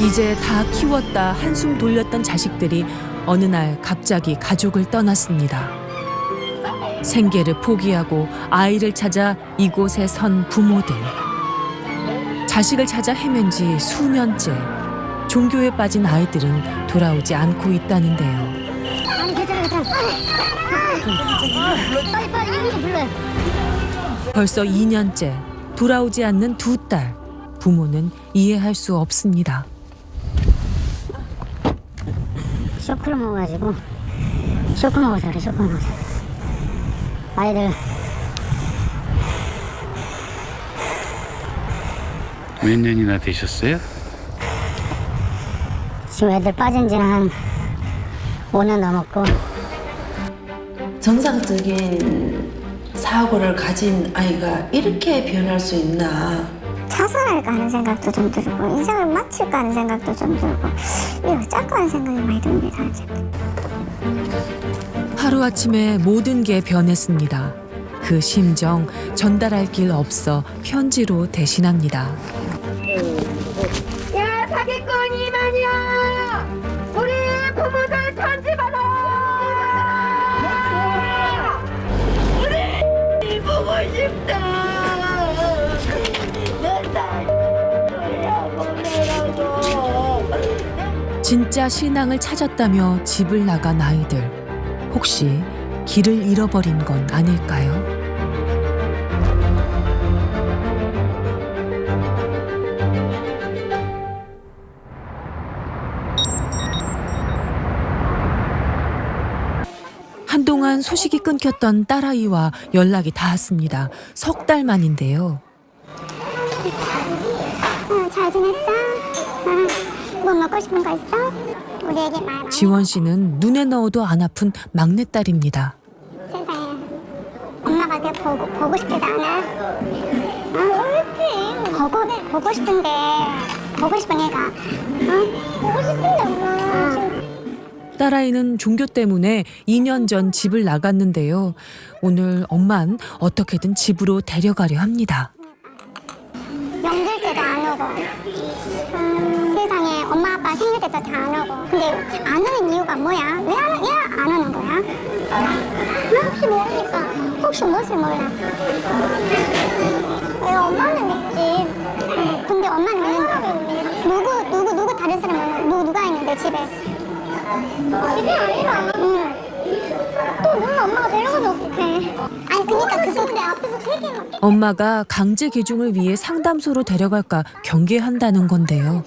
이제 다 키웠다 한숨 돌렸던 자식들이 어느 날 갑자기 가족을 떠났습니다. 생계를 포기하고 아이를 찾아 이곳에 선 부모들. 자식을 찾아 헤맨 지 수년째. 종교에 빠진 아이들은 돌아오지 않고 있다는데요. 빨리 이모도 불러요. 벌써 2년째 돌아오지 않는 두 딸. 부모는 이해할 수 없습니다. 쇼크를 먹어가지고 쇼크 먹어서 그래. 쇼크 먹어서 아이들 몇 년이나 되셨어요? 지금 애들 빠진 지는 한 5년 넘었고. 정상적인 사고를 가진 아이가 이렇게 변할 수 있나. 자살할까 하는 생각도 좀 들고 인생을 마칠까 하는 생각도 좀 들고 이거 어쩔까 하는 생각이 많이 듭니다. 하루아침에 모든 게 변했습니다. 그 심정 전달할 길 없어 편지로 대신합니다. 야, 사기꾼이 아니야! 우리 부모들 편지 받아! 우리 보고 싶다! 내딸 돌려보내라고! 진짜 신앙을 찾았다며 집을 나간 아이들. 혹시 길을 잃어버린 건 아닐까요? 한동안 소식이 끊겼던 딸아이와 연락이 닿았습니다. 석 달 만인데요. 잘 지냈어? 뭐 먹고 싶은 거 있어? 우리 애기 말 지원 씨는 눈에 넣어도 안 아픈 막내딸입니다. 세상에 엄마가 보고 싶지도 않아? 보고 싶은데 보고 싶은 애가 보고 싶은데 엄마. 딸아이는 종교 때문에 2년 전 집을 나갔는데요. 오늘 엄만 어떻게든 집으로 데려가려 합니다. 명절 때도 안 오고 세상에 엄마 아빠 생일 때도 다 안 오고. 근데 안 오는 이유가 뭐야? 왜 안 오는 거야? 혹시 모르니까. 혹시 무엇을 몰라? 왜 엄마는 믿지? 근데 엄마는 믿는다. 누구 다른 사람은 누가 있는데 집에? 집이 아니라. 응. 또 몰라. 엄마가 데려가면 어떡해? 아니 그니까 그거 내 앞에서 얘기는. 엄마가 강제 개중을 위해 상담소로 데려갈까 경계한다는 건데요.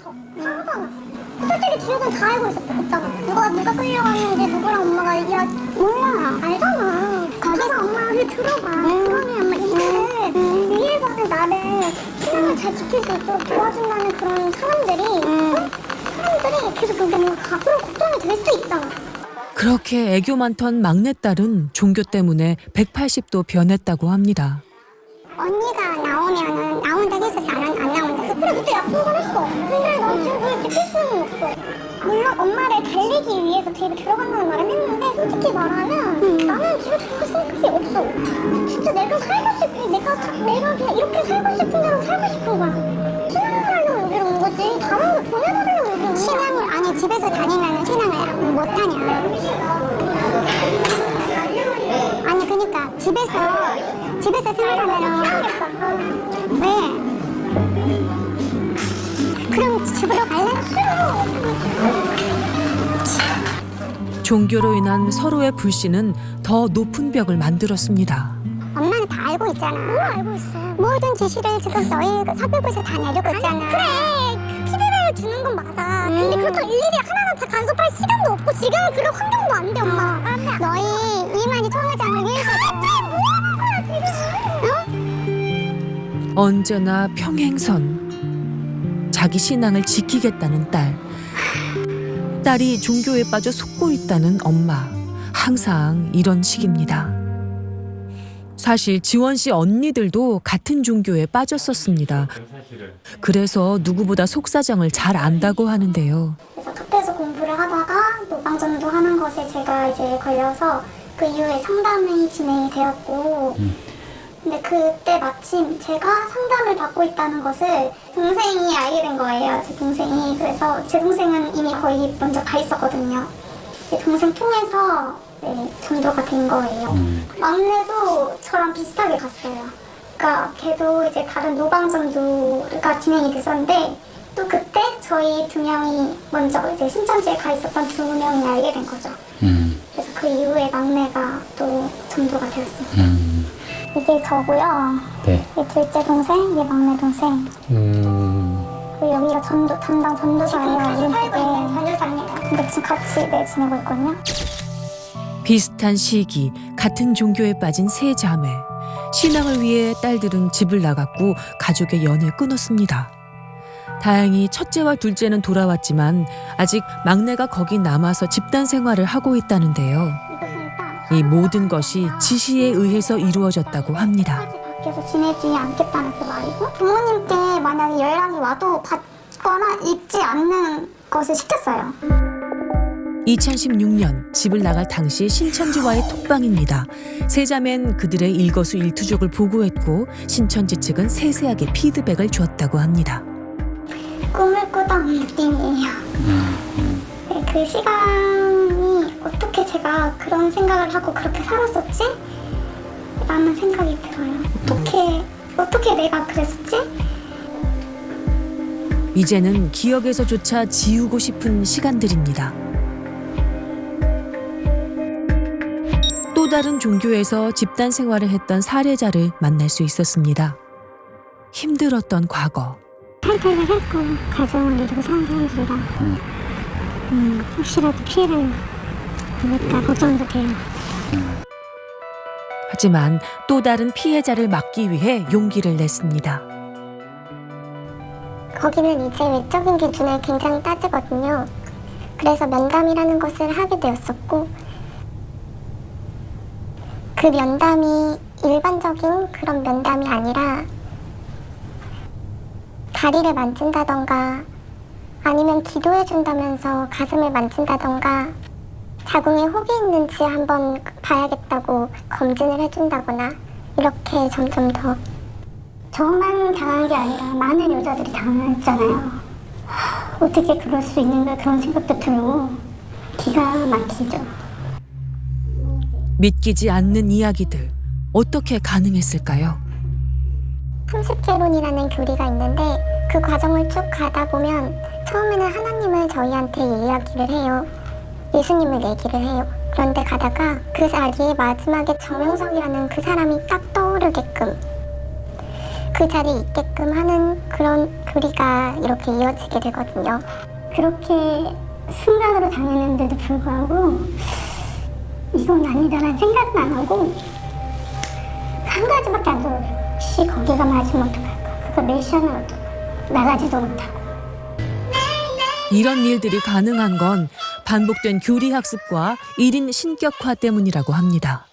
솔직히 기억은 다 알고 있었다. 누가 끌려갔는지 누구랑 엄마가 얘기하지 몰라. 알잖아. 거기서 엄마한테 들어가. 그러면 엄마 위에서는 나를 신앙을 잘 지킬 수 있도록 도와준다는 그런 사람들이 계속 근데 뭔가 그런 걱정이 될 수 있잖아. 그렇게 애교 많던 막내딸은 종교 때문에 180도 변했다고 합니다. 언니가 나오면은 나온다고 했었어. 안 나온다. 그래 그때 약속을 했어. 근데 난 지금 그걸 지킬 수는 없어. 물론 엄마를 달래기 위해서 집에 들어간다는 말을 했는데 솔직히 말하면 나는 집에 들어갈 생각이 없어. 진짜 내가 살고 싶은 내가 그냥 이렇게 살고 싶은 대로 살고 싶은 거야. 신앙을 하려고 여기로 온 거지. 다른 거 보내달라고 여기로 온 거야. 신앙을 아니 집에서 다니면 신앙을 못 하냐. 아니 그러니까 집에서 생활하면은 왜? 그럼 집으로 갈래? 종교로 인한 서로의 불신은 더 높은 벽을 만들었습니다. 엄마는 다 알고 있잖아. 뭘 알고 있어? 모든 지시를 지금 너희 사교부에서 다 내리고 있잖아. 그래 피드백을 주는 건 맞아. 근데 그렇다고 일일이 하나하나 다 간섭할 시간도 없고 지금은 그럴 환경도 안 돼 엄마. 너희 이만희 총회장을 위해서 언제나 평행선. 자기 신앙을 지키겠다는 딸. 딸이 종교에 빠져 속고 있다는 엄마. 항상 이런 식입니다. 사실 지원 씨 언니들도 같은 종교에 빠졌었습니다. 그래서 누구보다 속사정을 잘 안다고 하는데요. 그래서 카페에서 공부를 하다가 노방전도 하는 것에 제가 이제 걸려서 그 이후에 상담이 진행이 되었고 근데 그때 마침 제가 상담을 받고 있다는 것을 동생이 알게 된 거예요. 제 동생이. 그래서 제 동생은 이미 거의 먼저 가 있었거든요. 제 동생 통해서 네, 전도가 된 거예요. 막내도 저랑 비슷하게 갔어요. 그러니까 걔도 이제 다른 노방전도가 진행이 됐었는데 또 그때 저희 2명이 먼저 이제 신천지에 가 있었던 2명이 알게 된 거죠. 그래서 그 이후에 막내가 또 전도가 되었습니다. 이게 저고요. 네. 이게 둘째 동생, 이게 막내 동생. 그리고 여기가 담당 전도사예요. 지금 살고 있는 전도사입니다. 근데 지금 같이 지내고 있거든요. 비슷한 시기 같은 종교에 빠진 세 자매. 신앙을 위해 딸들은 집을 나갔고 가족의 연을 끊었습니다. 다행히 첫째와 둘째는 돌아왔지만 아직 막내가 거기 남아서 집단 생활을 하고 있다는데요. 이 모든 것이 지시에 의해서 이루어졌다고 합니다. 밖에서 지내지 않겠다는 그 말이고 부모님께 만약에 연락이 와도 받거나 읽지 않는 것을 시켰어요. 2016년 집을 나갈 당시 신천지와의 톡방입니다. 세 자매는 그들의 일거수일투족을 보고했고 신천지 측은 세세하게 피드백을 주었다고 합니다. 꿈을 꾸던 느낌이에요. 네, 그 시간이 어떻게 제가 그런 생각을 하고 그렇게 살았었지? 라는 생각이 들어요. 어떻게 내가 그랬었지? 이제는 기억에서조차 지우고 싶은 시간들입니다. 또 다른 종교에서 집단 생활을 했던 사례자를 만날 수 있었습니다. 힘들었던 과거. 탈퇴를 했고 가정을 이루고 사는 사람들이라 혹시라도 피해를 입을까 걱정도 돼요. 하지만 또 다른 피해자를 막기 위해 용기를 냈습니다. 거기는 이제 외적인 기준을 굉장히 따지거든요. 그래서 면담이라는 것을 하게 되었었고 그 면담이 일반적인 그런 면담이 아니라 다리를 만진다던가 아니면 기도해준다면서 가슴을 만진다던가 자궁에 혹이 있는지 한번 봐야겠다고 검진을 해준다거나 이렇게 점점 더 저만 당한 게 아니라 많은 여자들이 당했잖아요. 어떻게 그럴 수 있는가 그런 생각도 들고 기가 막히죠. 믿기지 않는 이야기들 어떻게 가능했을까요? 30개론이라는 교리가 있는데 그 과정을 쭉 가다 보면 처음에는 하나님을 저희한테 이야기를 해요. 예수님을 얘기를 해요. 그런데 가다가 그 자리에 마지막에 정명석이라는 그 사람이 딱 떠오르게끔 그 자리에 있게끔 하는 그런 교리가 이렇게 이어지게 되거든요. 그렇게 순간으로 당했는데도 불구하고 이건 아니다라는 생각은 안 하고 한 가지밖에 안 떠올려요. 혹시 거기가 맞으면 어떡할까? 그거 메시아는 어떡할까? 나가지도 못하고. 이런 일들이 가능한 건 반복된 교리 학습과 1인 신격화 때문이라고 합니다.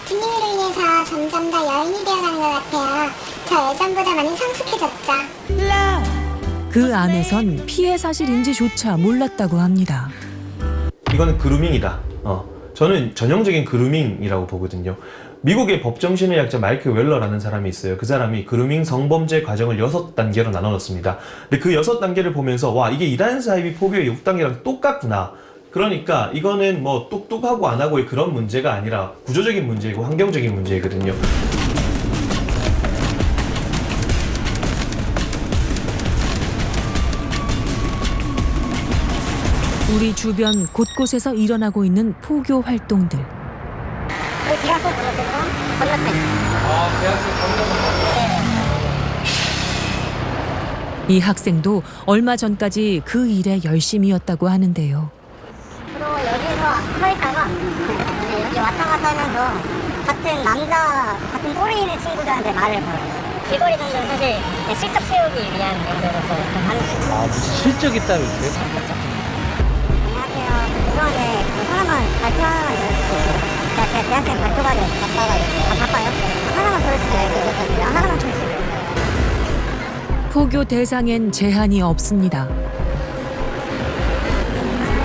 주님으로 인해서 점점 더 여인이 되어가는 것 같아요. 저 예전보다 많이 성숙해졌죠. 그 안에선 피해 사실인지조차 몰랐다고 합니다. 이거는 그루밍이다. 저는 전형적인 그루밍이라고 보거든요. 미국의 법정심리학자 마이클 웰러라는 사람이 있어요. 그 사람이 그루밍 성범죄 과정을 6단계로 나눠놨습니다. 근데 그 6단계를 보면서 와 이게 이단 사이비 포교의 6단계랑 똑같구나. 그러니까 이거는 뭐 똑똑하고 안 하고의 그런 문제가 아니라 구조적인 문제이고 환경적인 문제이거든요. 우리 주변 곳곳에서 일어나고 있는 포교 활동들. 대학생 건너편. 이 학생도 얼마 전까지 그 일에 열심이었다고 하는데요. 주로 여기서 서 있다가 여기 왔다 갔다 하면서 같은 또래 있는 친구들한테 말을 걸어요. 길거리 정도는 사실 실적 세우기 위한 용도로서 하는 거예요. 무슨 실적이 따로 있어요? 안녕하세요. 죄송한데 하나만 발표 하나만 들어주세요. 제가 대학생 발표가 돼서 바빠가지고. 바빠요? 하나만 들어주세요. 하나만 들어주세요. 포교 대상엔 제한이 없습니다.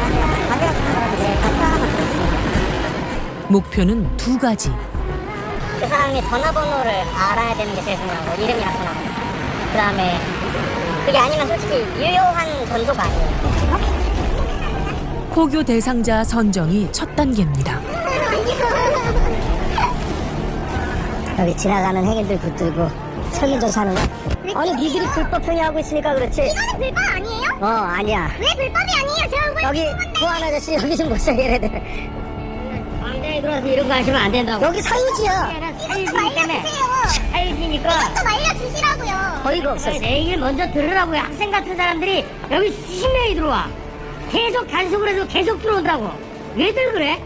안녕하세요. 목표는 두 가지. 그 사람이 전화번호를 알아야 되는 게 제일 중요하고 이름이랑 전화번호. 그 다음에 그게 아니면 솔직히 유효한 전도가 아니에요. 포교 대상자 선정이 첫 단계입니다. 여기 지나가는 행인들 붙들고 설문조사 하는 거. 아니 니들이 불법 행위하고 있으니까 그렇지. 이거는 불법 아니에요? 아니야. 왜 불법이 아니에요? 저 얼굴 여기 보안 아저씨 여기 좀 보세요 얘네들. 안돼 그래서 이런 거 하시면 안 된다고. 여기 사유지야. 이것도 말려주세요. 사유지니까 이것도 말려주시라고요. 어이가 없어. 내 얘기를 먼저 들으라고요. 학생 같은 사람들이 여기 수십 명이 들어와. 계속 단속을 해서 계속 들어온다고. 왜들 그래?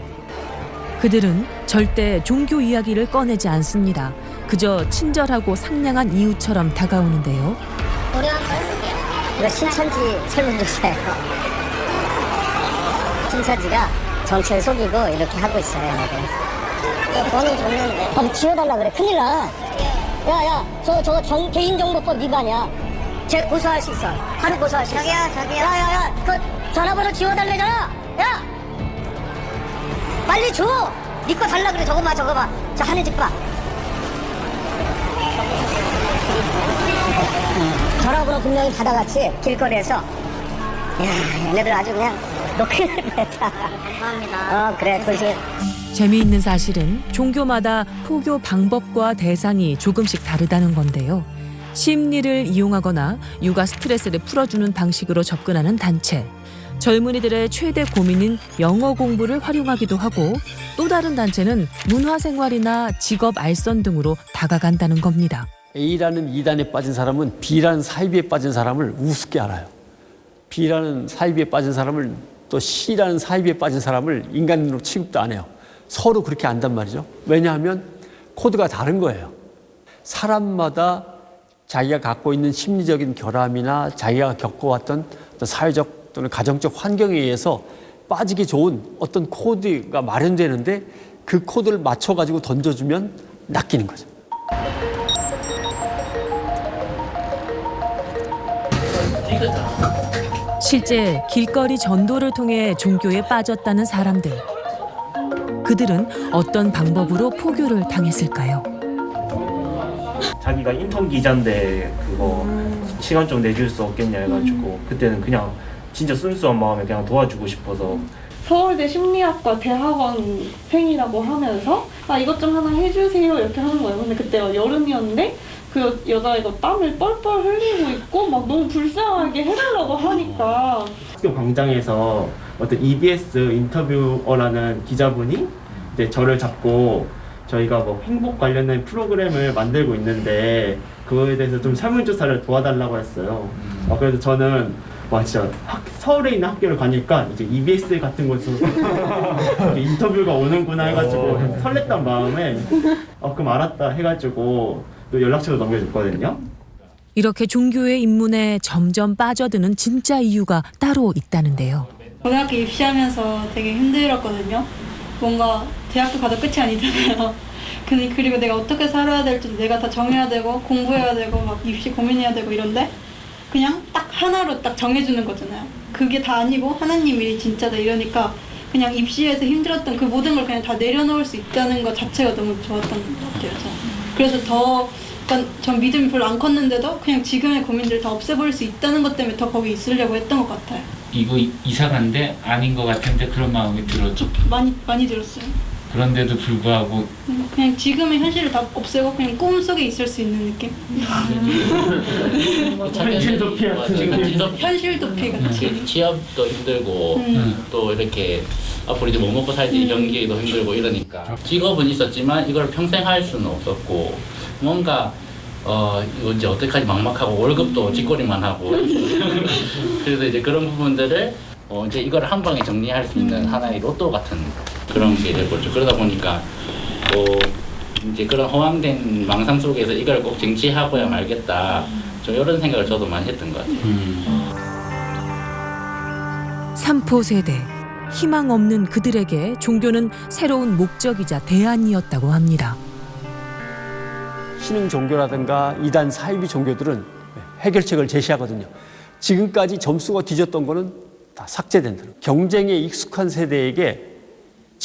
그들은 절대 종교 이야기를 꺼내지 않습니다. 그저 친절하고 상냥한 이웃처럼 다가오는데요. 우리 한번 해볼게요. 이거 신천지 설문조사예요. 신천지가 정체를 속이고 이렇게 하고 있어요. 얘네들. 번호 줬는데 지워달라 그래. 큰일 나. 야야 저거 개인정보법 위반이야. 쟤 고소할 수 있어. 바로 고소할 수 있어. 저기요. 야야야 그 전화번호 지워달래잖아. 야 빨리 줘. 네 거 달라 그래. 저거 봐. 저 하늘 집 봐. 전화번호 분명히 받아갔지. 길거리에서. 야 얘네들 아주 그냥 너 큰일 냈다. 감사합니다. 그래 조심. 재미있는 사실은 종교마다 포교 방법과 대상이 조금씩 다르다는 건데요. 심리를 이용하거나 육아 스트레스를 풀어주는 방식으로 접근하는 단체. 젊은이들의 최대 고민인 영어 공부를 활용하기도 하고 또 다른 단체는 문화생활이나 직업 알선 등으로 다가간다는 겁니다. A라는 2단에 빠진 사람은 B라는 사이비에 빠진 사람을 우습게 알아요. B라는 사이비에 빠진 사람을 또 C라는 사이비에 빠진 사람을 인간으로 취급도 안 해요. 서로 그렇게 안단 말이죠. 왜냐하면 코드가 다른 거예요. 사람마다 자기가 갖고 있는 심리적인 결함이나 자기가 겪어왔던 어떤 사회적 또는 가정적 환경에 의해서 빠지기 좋은 어떤 코드가 마련되는데 그 코드를 맞춰가지고 던져주면 낚이는 거죠. 실제 길거리 전도를 통해 종교에 빠졌다는 사람들. 그들은 어떤 방법으로 포교를 당했을까요? 자기가 인턴 기자인데 그거 시간 좀 내줄 수 없겠냐 해가지고 그때는 그냥 진짜 순수한 마음에 그냥 도와주고 싶어서 서울대 심리학과 대학원생이라고 하면서 이것 좀 하나 해주세요 이렇게 하는 거예요. 근데 그때가 여름이었는데 그 여자애가 땀을 뻘뻘 흘리고 있고 막 너무 불쌍하게 해달라고 하니까 학교 광장에서 어떤 EBS 인터뷰어라는 기자분이 이제 저를 잡고 저희가 뭐 행복 관련된 프로그램을 만들고 있는데 그거에 대해서 좀 설문조사를 도와달라고 했어요. 그래서 저는 진짜 서울에 있는 학교를 가니까 이제 EBS 같은 곳에서 인터뷰가 오는구나 해가지고 설렜단 마음에 그럼 알았다 해가지고 또 연락처를 넘겨줬거든요. 이렇게 종교의 입문에 점점 빠져드는 진짜 이유가 따로 있다는데요. 고등학교 입시하면서 되게 힘들었거든요. 뭔가 대학도 가도 끝이 아니잖아요. 근데 그리고 내가 어떻게 살아야 될지 내가 다 정해야 되고 공부해야 되고 막 입시 고민해야 되고 이런데 그냥 딱 하나로 딱 정해주는 거잖아요. 그게 다 아니고 하나님 일이 진짜다 이러니까 그냥 입시에서 힘들었던 그 모든 걸 그냥 다 내려놓을 수 있다는 것 자체가 너무 좋았던 것 같아요. 그래서 더 약간 전 믿음이 별로 안 컸는데도 그냥 지금의 고민들을 다 없애버릴 수 있다는 것 때문에 더 거기 있으려고 했던 것 같아요. 이거 이사 간데 아닌 것 같은데 그런 마음이 들었죠. 많이 들었어요. 그런데도 불구하고 그냥 지금의 현실을 다 없애고 그냥 꿈속에 있을 수 있는 느낌? 현실 도피 같은 현실 도피 같이. 취업도 힘들고 또 이렇게 앞으로 이제 뭐 먹고 살지 경기도 힘들고 이러니까 직업은 있었지만 이걸 평생 할 수는 없었고 뭔가 이거 이제 어떡하지 막막하고 월급도 뒷거리만 하고 그래서 이제 그런 부분들을 이제 이걸 한 방에 정리할 수 있는 하나의 로또 같은 그런 게 되고 그러다 보니까 또 이제 그런 허황된 망상 속에서 이걸 꼭 쟁취하고야 말겠다 좀 이런 생각을 저도 많이 했던 것 같아요. 삼포 세대, 희망 없는 그들에게 종교는 새로운 목적이자 대안이었다고 합니다. 신흥 종교라든가 이단 사이비 종교들은 해결책을 제시하거든요. 지금까지 점수가 뒤졌던 거는 다 삭제된다. 경쟁에 익숙한 세대에게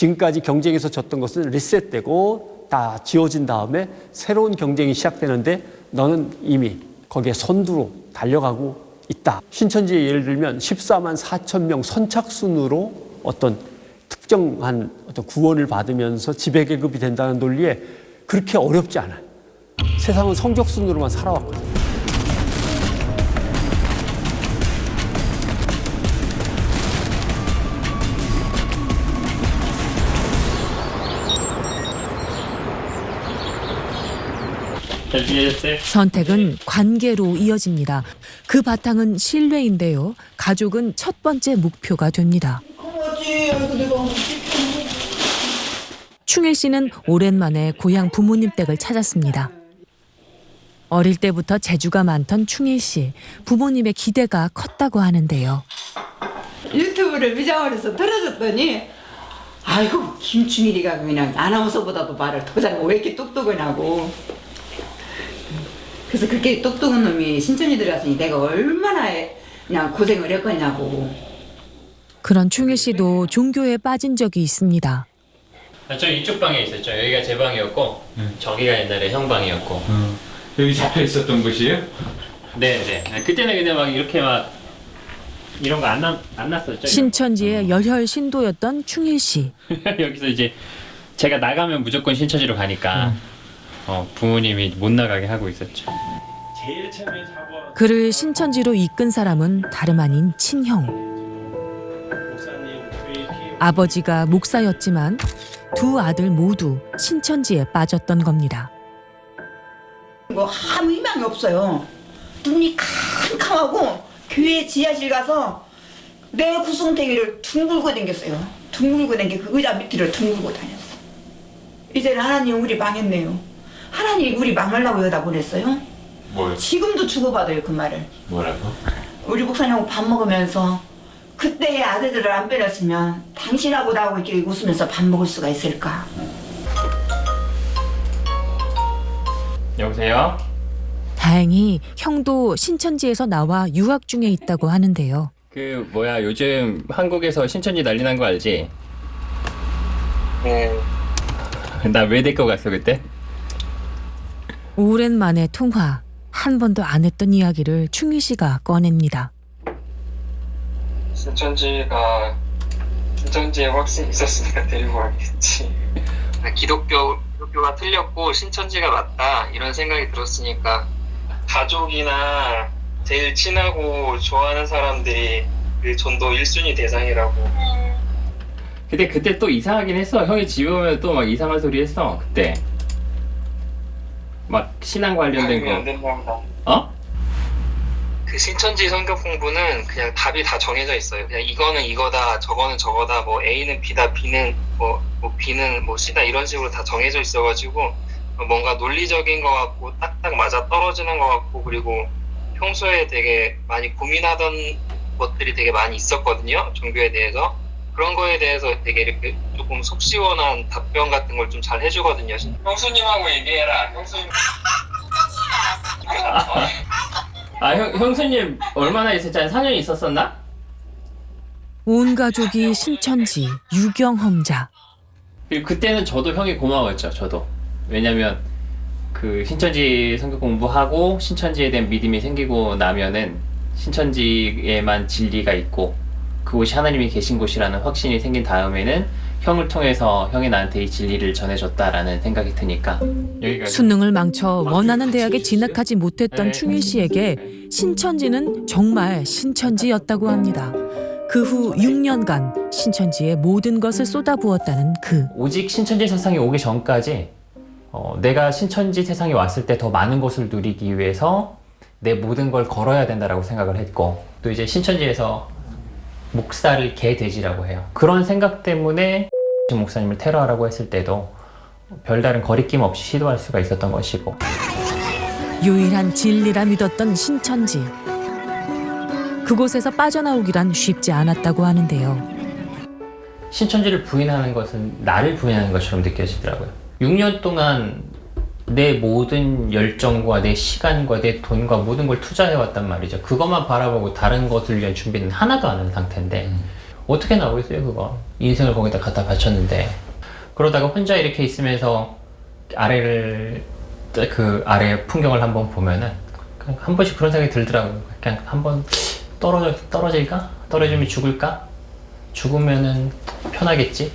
지금까지 경쟁에서 졌던 것은 리셋되고 다 지워진 다음에 새로운 경쟁이 시작되는데 너는 이미 거기에 선두로 달려가고 있다. 신천지에 예를 들면 14만 4천 명 선착순으로 어떤 특정한 어떤 구원을 받으면서 지배계급이 된다는 논리에 그렇게 어렵지 않아요. 세상은 성적순으로만 살아왔거든요. 선택은 관계로 이어집니다. 그 바탕은 신뢰인데요. 가족은 첫 번째 목표가 됩니다. 충일 씨는 오랜만에 고향 부모님 댁을 찾았습니다. 어릴 때부터 재주가 많던 충일 씨, 부모님의 기대가 컸다고 하는데요. 유튜브를 미장원에서 틀어줬더니 아이고 김충일이가 그냥 아나운서보다도 말을 더 잘하고 왜 이렇게 똑똑하냐고. 그래서 그렇게 똑똑한 놈이 신천지 들어갔으니 내가 얼마나 그냥 고생을 했겠냐고. 그런 충일 씨도 종교에 빠진 적이 있습니다. 저 이쪽 방에 있었죠. 여기가 제 방이었고 저기가 옛날에 형 방이었고. 여기 잡혀 있었던 곳이에요? 네네. 그때는 근데 막 이렇게 막 이런 거 안 났었죠. 신천지의 열혈 신도였던 충일 씨. 여기서 이제 제가 나가면 무조건 신천지로 가니까 부모님이 못 나가게 하고 있었죠. 제일 처음에 잡아. 그를 신천지로 이끈 사람은 다름 아닌 친형. 아버지가 목사였지만 두 아들 모두 신천지에 빠졌던 겁니다. 뭐 아무 희망이 없어요. 눈이 캄캄하고 교회 지하실 가서 내 구승탱이를 둥글고 다녔어요. 둥글고 다니고 그 의자 밑을 둥글고 다녔어. 이제는 하나님 우리 망했네요. 하나님 우리 망하려고 여기다 보냈어요. 뭐요? 지금도 주고받아요 그 말을. 뭐라고? 우리 목사님하고 밥 먹으면서 그때의 아들들을 안 빼렸으면 당신하고 나하고 이렇게 웃으면서 밥 먹을 수가 있을까. 여보세요? 다행히 형도 신천지에서 나와 유학 중에 있다고 하는데요. 그 뭐야 요즘 한국에서 신천지 난리 난 거 알지? 나 왜 데리고 갔어 그때? 오랜만에 통화. 한 번도 안 했던 이야기를 충일 씨가 꺼냅니다. 신천지에 확신이 있었으니까 데리고 왔겠지. 기독교가 틀렸고 신천지가 맞다 이런 생각이 들었으니까 가족이나 제일 친하고 좋아하는 사람들이 그 전도 1순위 대상이라고. 근데 그때 또 이상하긴 했어. 형이 집에 오면 또 막 이상한 소리 했어 그때. 막 신앙 관련된 거. 안 된다 보다. 어? 그 신천지 성경 공부는 그냥 답이 다 정해져 있어요. 그냥 이거는 이거다, 저거는 저거다, 뭐 A는 B다, B는 뭐 B는 뭐 C다 이런 식으로 다 정해져 있어가지고 뭔가 논리적인 것 같고 딱딱 맞아 떨어지는 것 같고 그리고 평소에 되게 많이 고민하던 것들이 되게 많이 있었거든요. 종교에 대해서. 그런 거에 대해서 되게 이렇게 조금 속 시원한 답변 같은 걸 좀 잘 해주거든요. 형수님하고 얘기해라. 형수님. 형수님 얼마나 있었잖아요. 4년 있었었나? 온 가족이 신천지 유경험자. 그때는 저도 형이 고마웠죠. 저도. 왜냐면 그 신천지 성경 공부하고 신천지에 대한 믿음이 생기고 나면은 신천지에만 진리가 있고 그곳이 하나님이 계신 곳이라는 확신이 생긴 다음에는 형을 통해서 형이 나한테 이 진리를 전해줬다라는 생각이 드니까 여기까지. 수능을 망쳐 원하는 대학에 진학하지 못했던 충일 씨에게 신천지는 정말 신천지였다고 합니다. 그 후 6년간 신천지에 모든 것을 쏟아부었다는 그. 오직 신천지 세상에 오기 전까지 내가 신천지 세상에 왔을 때 더 많은 것을 누리기 위해서 내 모든 걸 걸어야 된다라고 생각을 했고 또 이제 신천지에서 목사를 개돼지라고 해요. 그런 생각 때문에 목사님을 테러하라고 했을 때도 별다른 거리낌 없이 시도할 수가 있었던 것이고 유일한 진리라 믿었던 신천지. 그곳에서 빠져나오기란 쉽지 않았다고 하는데요. 신천지를 부인하는 것은 나를 부인하는 것처럼 느껴지더라고요. 6년 동안 내 모든 열정과 내 시간과 내 돈과 모든 걸 투자해왔단 말이죠. 그것만 바라보고 다른 것을 위한 준비는 하나도 안 한 상태인데 어떻게 나오겠어요, 그거. 인생을 거기다 갖다 바쳤는데. 그러다가 혼자 이렇게 있으면서 그 아래 풍경을 한번 보면은 그냥 한 번씩 그런 생각이 들더라고요. 그냥 한번 떨어질까? 떨어지면 죽을까? 죽으면은 편하겠지?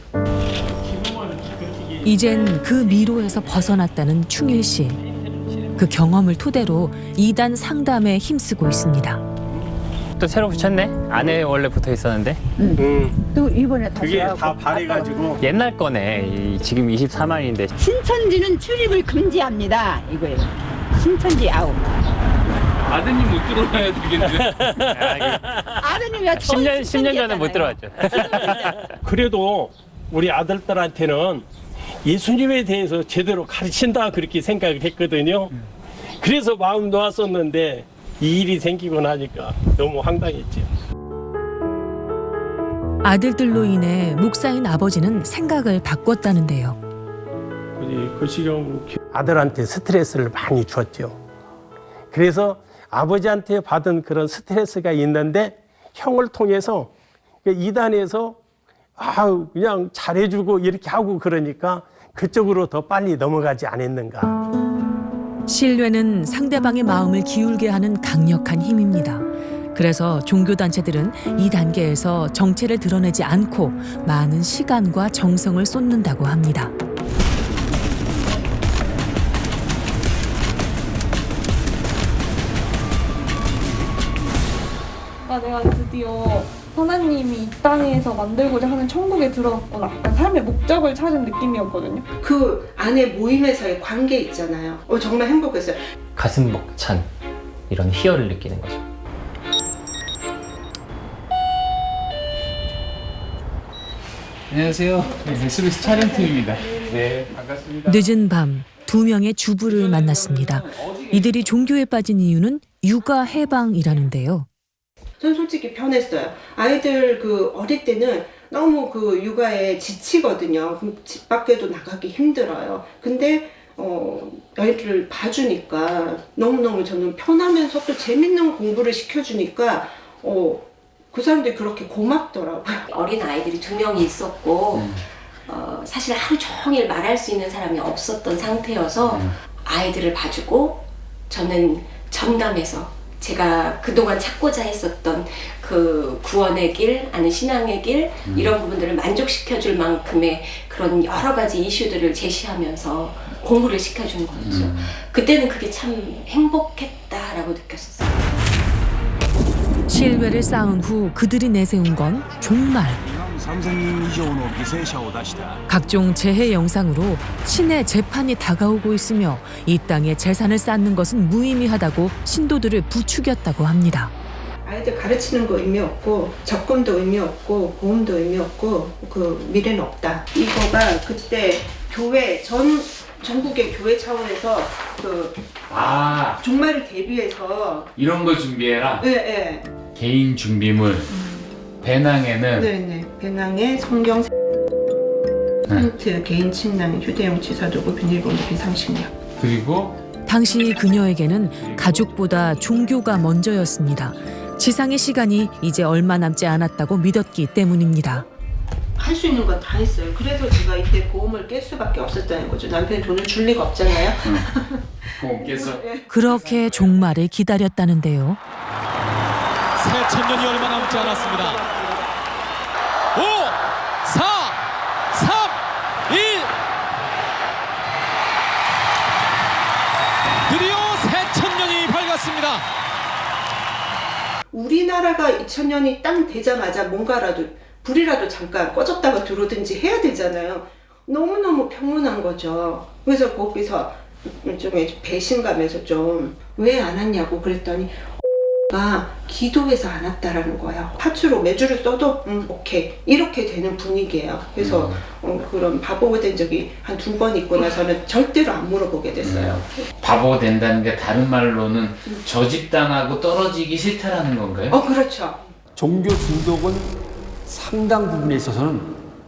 이젠 그 미로에서 벗어났다는 충일 씨. 그 경험을 토대로 2단 상담에 힘쓰고 있습니다. 또 새로 붙였네? 안에 원래 붙어 있었는데. 또 이번에 다시 그게 하고. 다 발해가지고 옛날 거네. 지금 24만인데. 신천지는 출입을 금지합니다. 이거예요. 신천지 아웃. 아드님 못 들어가야 되겠는데. 아드님이 10년 전에 못 들어왔죠. 그래도 우리 아들들한테는 예수님에 대해서 제대로 가르친다 그렇게 생각을 했거든요. 그래서 마음 놓았었는데 이 일이 생기고 나니까 너무 황당했죠. 아들들로 인해 목사인 아버지는 생각을 바꿨다는데요. 우리 거시경 아들한테 스트레스를 많이 줬죠. 그래서 아버지한테 받은 그런 스트레스가 있는데 형을 통해서 이단에서 그냥 잘해주고 이렇게 하고 그러니까 그쪽으로 더 빨리 넘어가지 않았는가. 신뢰는 상대방의 마음을 기울게 하는 강력한 힘입니다. 그래서 종교단체들은 이 단계에서 정체를 드러내지 않고 많은 시간과 정성을 쏟는다고 합니다. 내가 드디어 하나님이 이 땅에서 만들고자 하는 천국에 들어갔구나. 약간 삶의 목적을 찾은 느낌이었거든요. 그 안에 모임에서의 관계 있잖아요. 정말 행복했어요. 가슴 벅찬 이런 희열을 느끼는 거죠. 안녕하세요. SBS 촬영팀입니다. 네, 반갑습니다. 늦은 밤 2명의 주부를 만났습니다. 이들이 종교에 빠진 이유는 육아 해방이라는데요. 전 솔직히 편했어요. 아이들 어릴 때는 너무 육아에 지치거든요. 그럼 집 밖에도 나가기 힘들어요. 근데 아이들을 봐주니까 너무너무 저는 편하면서 또 재밌는 공부를 시켜주니까 그 사람들이 그렇게 고맙더라고요. 어린 아이들이 2명이 있었고 사실 하루 종일 말할 수 있는 사람이 없었던 상태여서 아이들을 봐주고 저는 전담해서 제가 그동안 찾고자 했었던 그 구원의 길, 아니 신앙의 길 이런 부분들을 만족시켜줄 만큼의 그런 여러 가지 이슈들을 제시하면서 공부를 시켜주는 거였죠. 그때는 그게 참 행복했다라고 느꼈었어요. 신뢰를 쌓은 후 그들이 내세운 건 종말. 각종 재해 영상으로 신의 재판이 다가오고 있으며 이 땅에 재산을 쌓는 것은 무의미하다고 신도들을 부추겼다고 합니다. 아이들 가르치는 거 의미 없고 적금도 의미 없고 보험도 의미 없고 그 미래는 없다. 이거가 그때 교회 전국의 교회 차원에서 종말을 대비해서 이런 거 준비해라. 네. 개인 준비물. 배낭에는 네네. 배낭에 성경 힌트, 개인 침낭, 휴대용 치사도구, 비닐봉지, 비상식량. 그리고 당시 그녀에게는 가족보다 종교가 먼저였습니다. 지상의 시간이 이제 얼마 남지 않았다고 믿었기 때문입니다. 할 수 있는 건 다 했어요. 그래서 제가 이때 보험을 깰 수밖에 없었다는 거죠. 남편이 돈을 줄 리가 없잖아요. 보험 깼어. 그렇게 종말을 기다렸다는데요. 새 천년이 얼마 남지 않았습니다. 5, 4, 3, 1. 드디어 새 천년이 밝았습니다. 우리나라가 2000년이 딱 되자마자 뭔가라도 불이라도 잠깐 꺼졌다가 들어오든지 해야 되잖아요. 너무너무 평온한 거죠. 그래서 거기서 좀 배신감에서 좀 왜 안 왔냐고 그랬더니 가 기도해서 안 왔다라는 거예요. 파츠로 매주를 써도 오케이 이렇게 되는 분위기예요. 그래서 그런 바보가 된 적이 한 2번 있고 나서는 절대로 안 물어보게 됐어요. 바보가 된다는 게 다른 말로는 저 집단하고 떨어지기 싫다라는 건가요? 그렇죠. 종교 중독은 상당 부분에 있어서는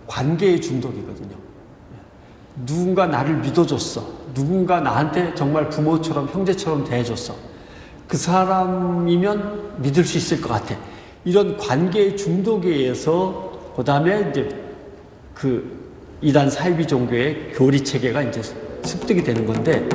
관계의 중독이거든요. 누군가 나를 믿어줬어. 누군가 나한테 정말 부모처럼 형제처럼 대해줬어. 그 사람이면 믿을 수 있을 것 같아. 이런 관계의 중독에 의해서 그 다음에 이제 그 이단 사이비 종교의 교리 체계가 이제 습득이 되는 건데,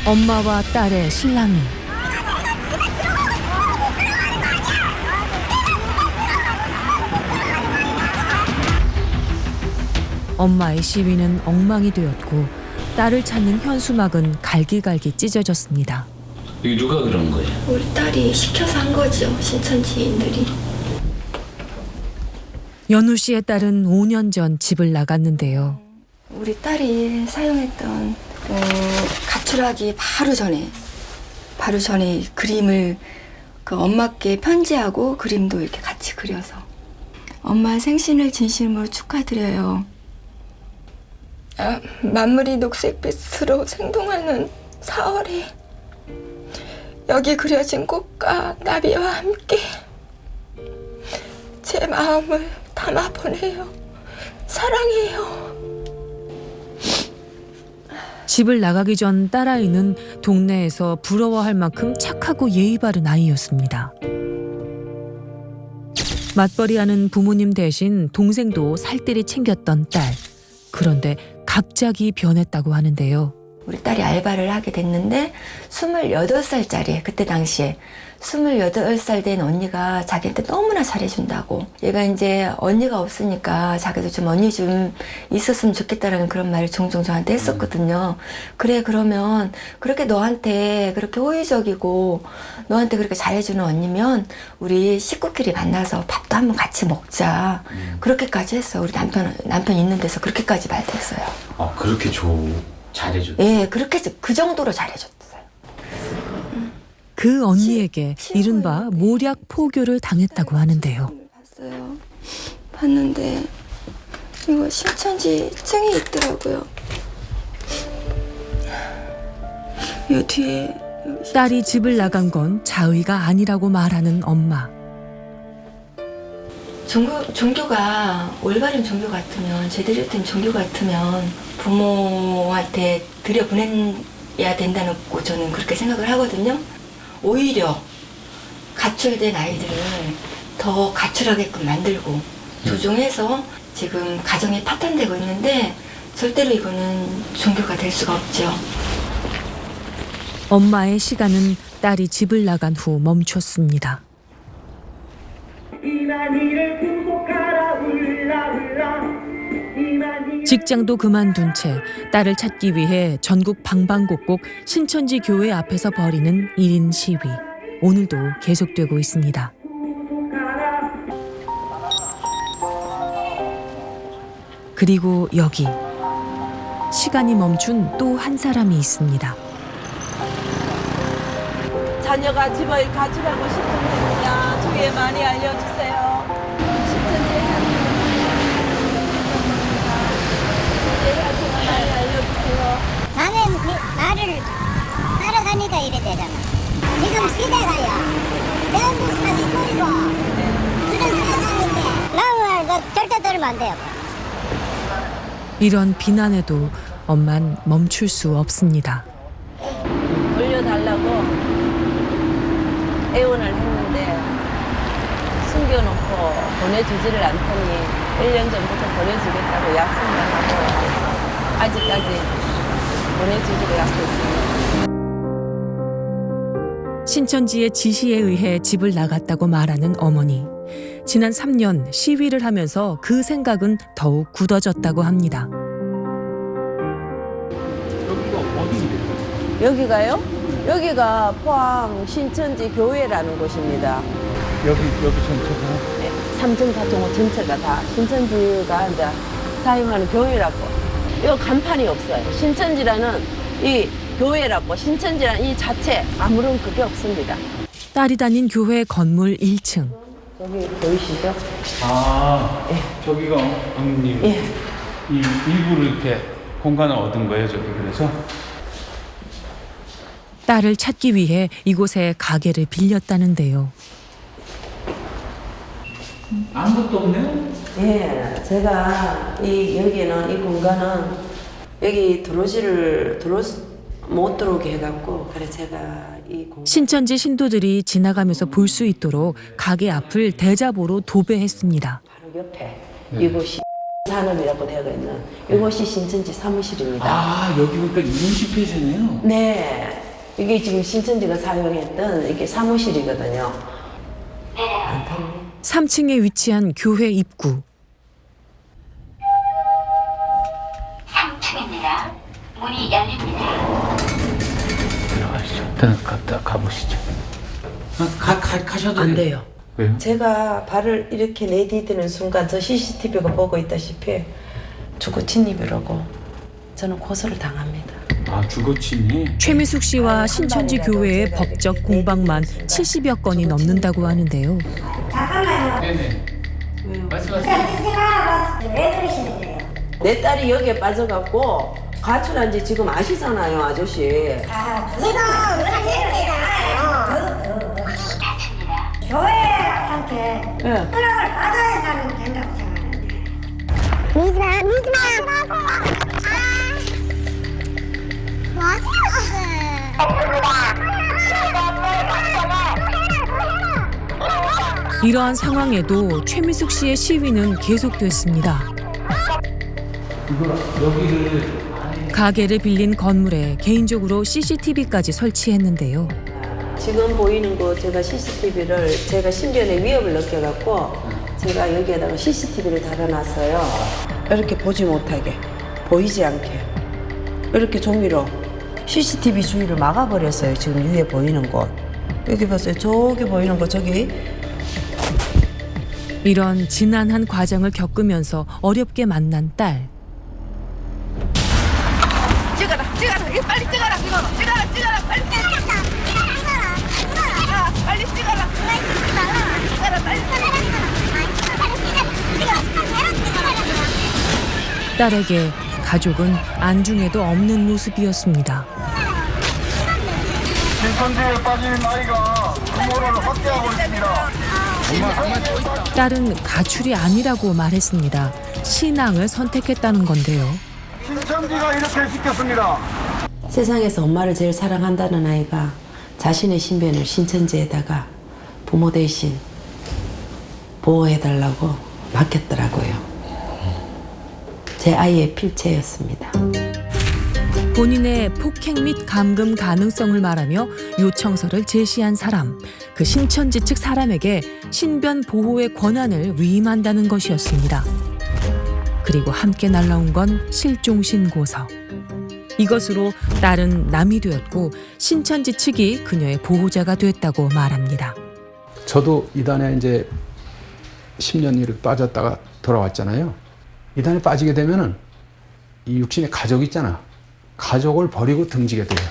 엄마와 딸의 실랑이. 엄마의 시위는 엉망이 되었고 딸을 찾는 현수막은 갈기갈기 찢어졌습니다. 이게 누가 그런 거예요? 우리 딸이 시켜서 한 거죠. 신천지인들이. 연우 씨의 딸은 5년 전 집을 나갔는데요. 우리 딸이 사용했던 가출하기 바로 전에 그림을 그 엄마께 편지하고 그림도 이렇게 같이 그려서 엄마 생신을 진심으로 축하드려요. 만물이 녹색빛으로 생동하는 4월에 여기 그려진 꽃과 나비와 함께 제 마음을 담아보내요. 사랑해요. 집을 나가기 전 딸아이는 동네에서 부러워할 만큼 착하고 예의 바른 아이였습니다. 맞벌이하는 부모님 대신 동생도 살뜰히 챙겼던 딸. 그런데 갑자기 변했다고 하는데요. 우리 딸이 알바를 하게 됐는데 28살짜리 그때 당시에 28살 된 언니가 자기한테 너무나 잘해준다고. 얘가 이제 언니가 없으니까 자기도 좀 언니 좀 있었으면 좋겠다라는 그런 말을 종종 저한테 했었거든요. 그래, 그러면 그렇게 너한테 그렇게 호의적이고 너한테 그렇게 잘해주는 언니면 우리 식구끼리 만나서 밥도 한번 같이 먹자. 그렇게까지 했어. 우리 남편 있는 데서 그렇게까지 말했어요. 아, 그렇게 잘해줘. 예, 그렇게 그 정도로 잘해줬어요. 그 언니에게 이른바 모략 포교를 당했다고 하는데요. 봤어요. 봤는데 이거 신천지 증이 있더라고요. 이 뒤에 딸이 집을 나간 건 자의가 아니라고 말하는 엄마. 종교가 올바른 종교 같으면, 제대로 된 종교 같으면 부모한테 들여보내야 된다는 거 저는 그렇게 생각을 하거든요. 오히려 가출된 아이들을 더 가출하게끔 만들고 조종해서 지금 가정이 파탄되고 있는데 절대로 이거는 종교가 될 수가 없죠. 엄마의 시간은 딸이 집을 나간 후 멈췄습니다. 직장도 그만둔 채 딸을 찾기 위해 전국 방방곡곡 신천지 교회 앞에서 벌이는 1인 시위. 오늘도 계속되고 있습니다. 그리고 여기 시간이 멈춘 또 한 사람이 있습니다. 자녀가 집을 가출하고 싶으면 주위에 많이 알려주세요. 신천지에 많이 알려주세요. 나는 나를 따라다니다 이래 되잖아. 지금 시대가요. 전부 사기꾼이고 그런 세상인데 나는 너 절대 들으면 안 돼요. 이런 비난에도 엄만 멈출 수 없습니다. 돌려달라고 애원을 했는데 숨겨놓고 보내주지를 않더니 1년 전부터 보내주겠다고 약속을 하고 아직까지 보내주지를 않고 있습니다. 신천지의 지시에 의해 집을 나갔다고 말하는 어머니. 지난 3년 시위를 하면서 그 생각은 더욱 굳어졌다고 합니다. 여기가 어디예요? 여기가요? 여기가 포항 신천지 교회라는 곳입니다. 여기 전체가? 네, 3층, 4층, 5 전체가 다 신천지가 이제 사용하는 교회라고. 이거 간판이 없어요. 신천지라는 이 교회라고, 신천지라는 이 자체 아무런 그게 없습니다. 딸이 다닌 교회 건물 1층. 여기 보이시죠? 아, 예. 저기가 어머님 예. 이 일부러 이렇게 공간을 얻은 거예요, 저기 그래서? 딸을 찾기 위해 이곳에 가게를 빌렸다는데요. 아무것도 없네요? 예, 제가 여기는 이 공간은 여기 못 들어오게 해갖고 그래 제가 이 공간 신천지 신도들이 지나가면서 볼 수 있도록 가게 앞을 대자보로 도배했습니다. 바로 옆에 이곳이 산업이라고 되어 있는 이곳이 신천지 사무실입니다. 아, 여기 보니까 20회세네요. 네, 이게 지금 신천지가 사용했던 이게 사무실이거든요. 3층에 위치한 교회 입구. 3층입니다. 문이 열립니다. 들어가시죠. 갔다 가보시죠. 가셔도 안 돼요. 왜요? 제가 발을 이렇게 내디디는 순간 저 CCTV가 보고 있다시피 주거 침입이라고 저는 고소를 당합니다. 아, 주거침이? 최미숙 씨와 신천지 교회의 법적 공방만 70여 건이 넘는다고 하는데요. 잠깐만요. 네네. 제가 왜 그러시는 거예요? 내 딸이 여기에 빠져갖고 가출한 지 지금 아시잖아요, 아저씨. 지금 교회한테 허락을 받아야 나는 된다고 생각하는데. 밀지 마. 뭐 하세요, 이러한 상황에도 최미숙 씨의 시위는 계속됐습니다. 가게를 빌린 건물에 개인적으로 CCTV까지 설치했는데요. 지금 보이는 거 제가 CCTV를 제가 신변에 위협을 느껴갖고 제가 여기에다가 CCTV를 달아놨어요. 이렇게 보지 못하게, 보이지 않게 이렇게 종이로 CCTV 주위를 막아버렸어요. 지금 위에 보이는 곳. 여기 보세요. 저기 보이는 거 저기. 이런 지난한 과정을 겪으면서 어렵게 만난 딸. 찍어라. 이거 빨리 찍어라. 찍어라. 빨리 찍어라. 빨리 찍어라. 딸에게 가족은 안중에도 없는 모습이었습니다. 신천지에 빠진 아이가 부모를 학대하고 있습니다. 딸은 가출이 아니라고 말했습니다. 신앙을 선택했다는 건데요. 신천지가 이렇게 시켰습니다. 세상에서 엄마를 제일 사랑한다는 아이가 자신의 신변을 신천지에다가 부모 대신 보호해달라고 맡겼더라고요. 제 아이의 필체였습니다. 본인의 폭행 및 감금 가능성을 말하며 요청서를 제시한 사람, 그 신천지 측 사람에게 신변 보호의 권한을 위임한다는 것이었습니다. 그리고 함께 날라온 건 실종 신고서. 이것으로 딸은 남이 되었고 신천지 측이 그녀의 보호자가 됐다고 말합니다. 저도 이단에 이제 10년 이렇게 빠졌다가 돌아왔잖아요. 이단에 빠지게 되면은 이 육신의 가족 있잖아. 가족을 버리고 등지게 돼요.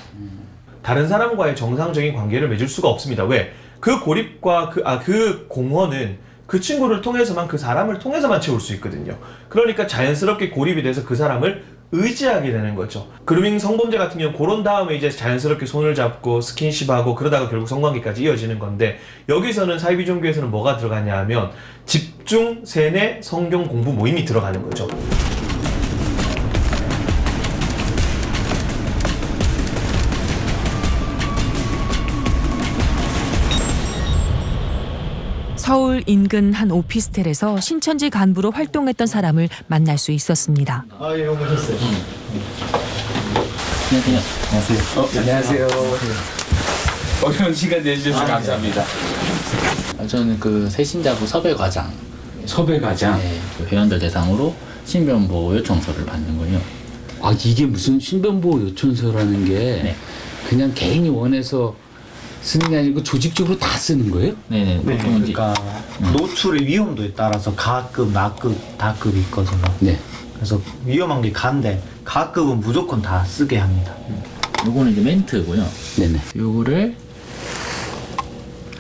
다른 사람과의 정상적인 관계를 맺을 수가 없습니다. 왜? 그 고립과 그 공허는 그 친구를 통해서만, 그 사람을 통해서만 채울 수 있거든요. 그러니까 자연스럽게 고립이 돼서 그 사람을 의지하게 되는 거죠. 그루밍 성범죄 같은 경우는 그런 다음에 이제 자연스럽게 손을 잡고 스킨십하고 그러다가 결국 성관계까지 이어지는 건데, 여기서는 사이비 종교에서는 뭐가 들어가냐 하면 집중 세뇌 성경 공부 모임이 들어가는 거죠. 서울 인근 한 오피스텔에서 신천지 간부로 활동했던 사람을 만날 수 있었습니다. 아, 예, 오셨어요. 안녕하세요. 안녕하세요. 어려운 시간 내주셔서 감사합니다. 저는 그 새신자부 섭외과장. 섭외과장? 네, 그 회원들 대상으로 신변보호 요청서를 받는 거예요. 아, 이게 무슨 신변보호 요청서라는 게 그냥 개인이 원해서 쓰는 게 아니고 조직적으로 다 쓰는 거예요? 네네. 네, 그러니까 노출의 위험도에 따라서 가급, 나급, 다급이 있거든요. 네. 그래서 위험한 게 가인데 가급은 무조건 다 쓰게 합니다. 요거는 이제 멘트고요. 네네. 요거를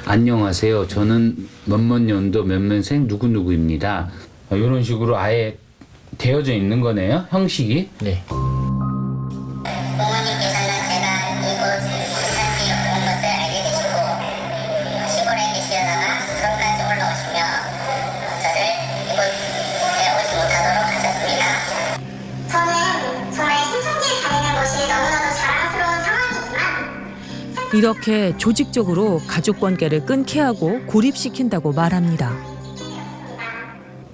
안녕하세요. 저는 몇몇 년도 몇몇생 누구누구입니다. 이런 식으로 아예 되어져 있는 거네요, 형식이? 네. 이렇게 조직적으로 가족 관계를 끊게 하고 고립시킨다고 말합니다.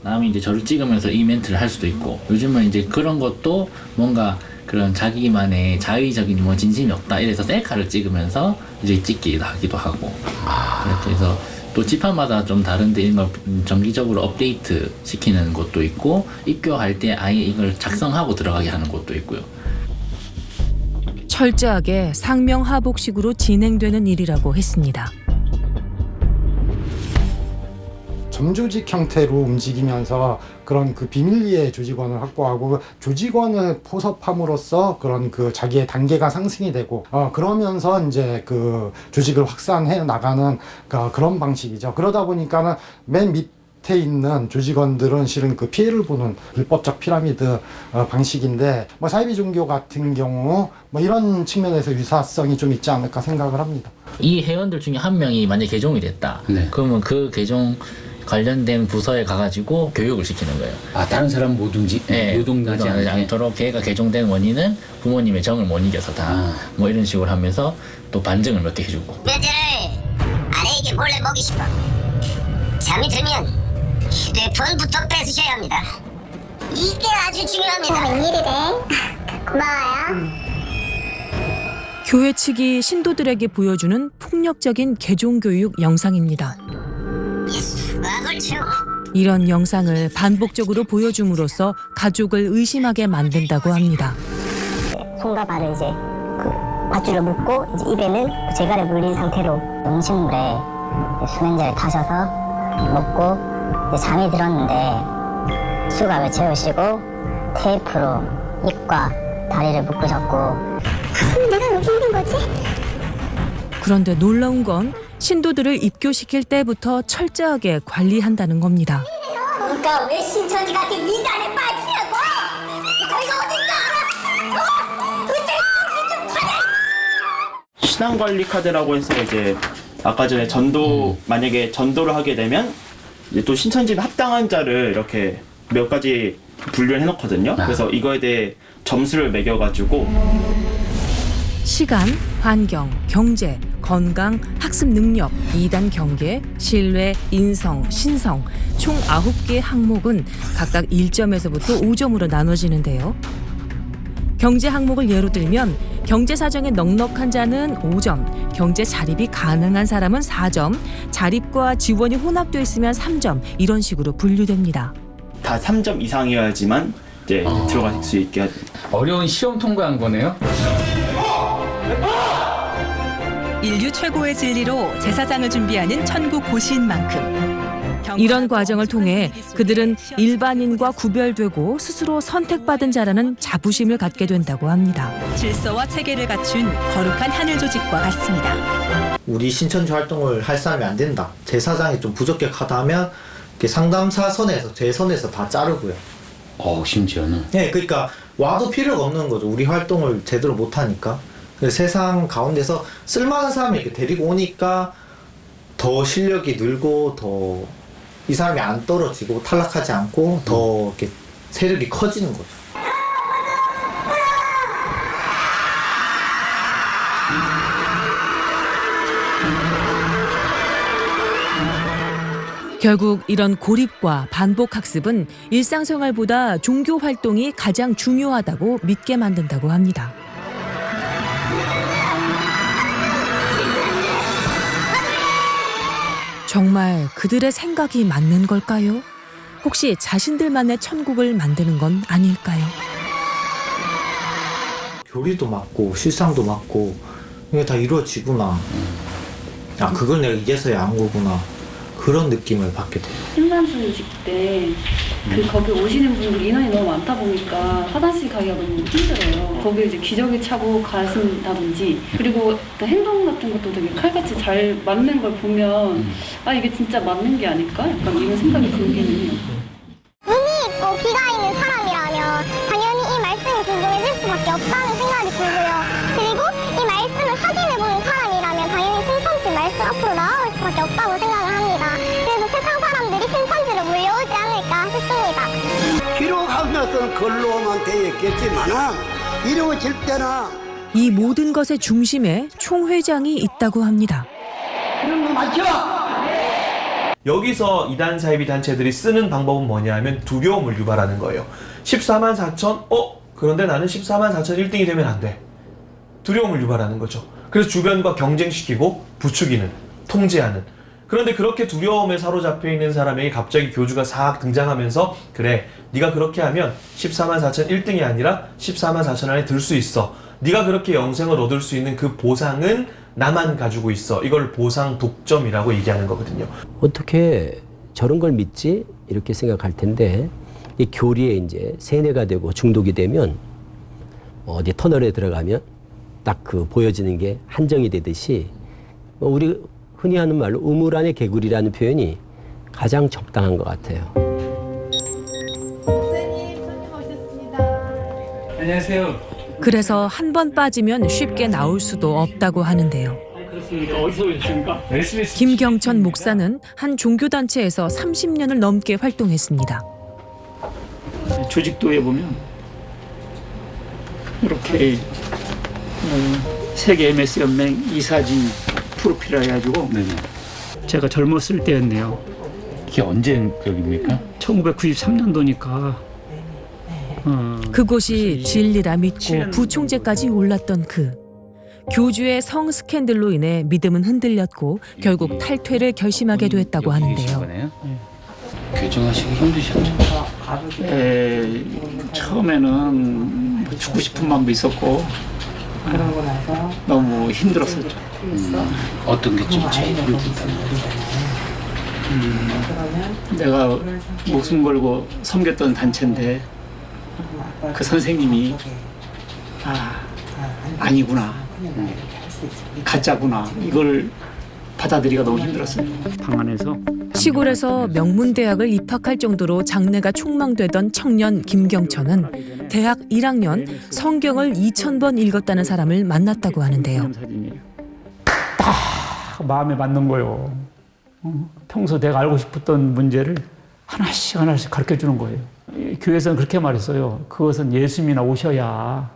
남이 이제 저를 찍으면서 이 멘트를 할 수도 있고, 요즘은 이제 그런 것도 뭔가 그런 자기만의 자의적인 뭐 진심이 없다 이래서 셀카를 찍으면서 이제 찍기도 하기도 하고, 이렇게 해서 또 집합마다 좀 다른데 이런 걸 정기적으로 업데이트 시키는 곳도 있고, 입교할 때 아예 이걸 작성하고 들어가게 하는 곳도 있고요. 철저하게 상명하복식으로 진행되는 일이라고 했습니다. 점조직 형태로 움직이면서 그런 그 비밀리에 조직원을 확보하고 조직원을 포섭함으로써 그런 그 자기의 단계가 상승이 되고 그러면서 이제 그 조직을 확산해 나가는 그런 방식이죠. 그러다 보니까는 맨 밑에 있는 조직원들은 실은 그 피해를 보는 불법적 피라미드 방식인데 뭐 사이비 종교 같은 경우 뭐 이런 측면에서 유사성이 좀 있지 않을까 생각을 합니다. 이 회원들 중에 한 명이 만약에 개종이 됐다. 그러면 그 개종 관련된 부서에 가가지고 교육을 시키는 거예요. 아, 다른 사람 못 노동하지 않도록 걔가 개종된 원인은 부모님의 정을 못 이겨서다. 뭐 이런 식으로 하면서 또 반증을 몇 개 해주고. 면제를 아내에게 몰래 먹이시고 잠이 들면 휴대폰부터 뺏으셔야 합니다. 이게 아주 중요합니다. 웬일이래? 고마워요. 교회 측이 신도들에게 보여주는 폭력적인 개종교육 영상입니다. 이런 영상을 반복적으로 보여줌으로써 가족을 의심하게 만든다고 합니다. 손과 발을 이제 그 밧줄을 묶고 이제 입에는 재갈을 물린 상태로 음식물에 수면제를 타셔서 먹고 이제 잠이 들었는데 수갑을 채우시고 테이프로 입과 다리를 묶으셨고 내가 왜 힘든 거지? 그런데 놀라운 건 신도들을 입교시킬 때부터 철저하게 관리한다는 겁니다. 그러니까 왜 신천지 같은 미간에 빠지냐고! 거기가 어딘지 알아? 신앙관리 카드라고 해서 이제 아까 전에 전도 만약에 전도를 하게 되면 이제 또 신천지에 합당한 자를 이렇게 몇 가지 분류를 해놓거든요. 그래서 이거에 대해 점수를 매겨가지고 시간, 환경, 경제, 건강, 학습 능력, 2단 경계, 신뢰, 인성, 신성 총 9개의 항목은 각각 1점에서부터 5점으로 나눠지는데요. 경제 항목을 예로 들면 경제 사정에 넉넉한 자는 5점, 경제 자립이 가능한 사람은 4점, 자립과 지원이 혼합되어 있으면 3점 이런 식으로 분류됩니다. 다 3점 이상이어야지만 이제 들어갈 수 있게 하죠. 어려운 시험 통과한 거네요. 인류 최고의 진리로 제사장을 준비하는 천국 고시인 만큼 이런 과정을 통해 그들은 일반인과 구별되고 스스로 선택받은 자라는 자부심을 갖게 된다고 합니다. 질서와 체계를 갖춘 거룩한 하늘 조직과 같습니다. 우리 신천지 활동을 할 사람이 안 된다. 제사장이 좀 부적격하다 하면 상담사 선에서 제 선에서 다 자르고요. 심지어는? 네, 그러니까 와도 필요가 없는 거죠. 우리 활동을 제대로 못 하니까. 세상 가운데서 쓸만한 사람을 이렇게 데리고 오니까 더 실력이 늘고 더 이 사람이 안 떨어지고 탈락하지 않고 더 이렇게 세력이 커지는 거죠. 결국 이런 고립과 반복 학습은 일상생활보다 종교 활동이 가장 중요하다고 믿게 만든다고 합니다. 정말 그들의 생각이 맞는 걸까요? 혹시 자신들만의 천국을 만드는 건 아닐까요? 교리도 맞고 실상도 맞고 이게 다 이루어지구나. 아, 그걸 내가 이제서야 안 거구나. 그런 느낌을 받게 돼요. 신반수식 때 거기 오시는 분들 인원이 너무 많다 보니까 화장실 가기가 너무 힘들어요. 거기에 이제 기저귀 차고 가신다든지 그리고 행동 같은 것도 되게 칼같이 잘 맞는 걸 보면 아 이게 진짜 맞는 게 아닐까? 약간 이런 생각이 들기는 해요. 눈이 있고 귀가 있는 사람이라면 당연히 이 말씀에 존중해줄 수밖에 없다는 생각이 들고요. 그리고 이 말씀을 확인해보는 사람이라면 당연히 신천지 말씀 앞으로 나아올 수밖에 없다고 생각을 합니다. 그래서 세상 사람들이 신천지로 몰려오지 않을까 싶습니다. 기록하면서는 글로만 되어 있겠지만 이루어질 때는 이 모든 것의 중심에 총회장이 있다고 합니다. 그런 거 맞죠? 여기서 이단 사이비 단체들이 쓰는 방법은 뭐냐 하면 두려움을 유발하는 거예요. 14만 4천? 그런데 나는 14만 4천 1등이 되면 안 돼. 두려움을 유발하는 거죠. 그래서 주변과 경쟁시키고 부추기는, 통제하는. 그런데 그렇게 두려움에 사로잡혀 있는 사람에게 갑자기 교주가 싹 등장하면서 그래, 네가 그렇게 하면 14만 4천 1등이 아니라 14만 4천 안에 들 수 있어. 네가 그렇게 영생을 얻을 수 있는 그 보상은 나만 가지고 있어. 이걸 보상 독점이라고 얘기하는 거거든요. 어떻게 저런 걸 믿지? 이렇게 생각할 텐데 이 교리에 이제 세뇌가 되고 중독이 되면 어디 터널에 들어가면 딱 그 보여지는 게 한정이 되듯이 우리 흔히 하는 말로 우물 안의 개구리라는 표현이 가장 적당한 것 같아요. 안녕하세요. 그래서 한 번 빠지면 쉽게 나올 수도 없다고 하는데요. 그렇습니까? 어디서 오셨습니까? SBS. 김경천 목사는 한 종교단체에서 30년을 넘게 활동했습니다. 조직도에 보면 이렇게 세계 MS 연맹 이사진 프로필을 해가지고 제가 젊었을 때였네요. 이게 언제 기억입니까? 1993년도니까 그곳이 진리라 믿고 부총재까지 올랐던 교주의 성 스캔들로 인해 믿음은 흔들렸고 결국 탈퇴를 결심하게 됐다고 하는데요. 교정하시기 힘드셨죠? 처음에는 죽고 싶은 마음도 있었고 너무 힘들었었죠. 어떤 게 좀 제일 힘들었어요? 내가 목숨 걸고 섬겼던 단체인데 그 선생님이 아니구나, 가짜구나, 이걸 받아들이기가 너무 힘들었어요. 방 안에서 시골에서 명문대학을 입학할 정도로 장래가 촉망되던 청년 김경천은 대학 1학년 성경을 2000번 읽었다는 사람을 만났다고 하는데요. 딱 마음에 맞는 거예요. 평소 내가 알고 싶었던 문제를 하나씩 하나씩 가르쳐 주는 거예요. 교회에서는 그렇게 말했어요. 그것은 예수님이나 오셔야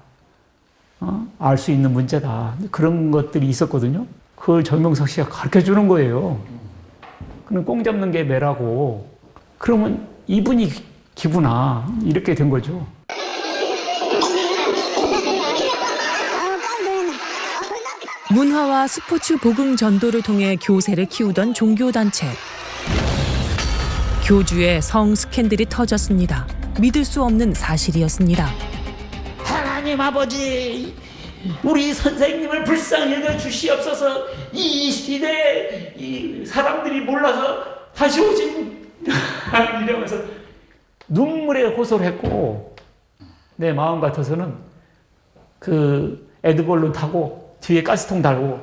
알 수 있는 문제다. 그런 것들이 있었거든요. 그걸 정명석 씨가 가르쳐 주는 거예요. 그럼 꽁 잡는 게 매라고. 그러면 이분이 기구나. 이렇게 된 거죠. 문화와 스포츠 복음 전도를 통해 교세를 키우던 종교단체. 교주의 성 스캔들이 터졌습니다. 믿을 수 없는 사실이었습니다. 하나님 아버지, 우리 선생님을 불쌍히 여겨 주시옵소서. 이 시대에 이 사람들이 몰라서 다시 오신 이러면서 눈물에 호소를 했고, 내 마음 같아서는 그 에드벌룬 타고 뒤에 가스통 달고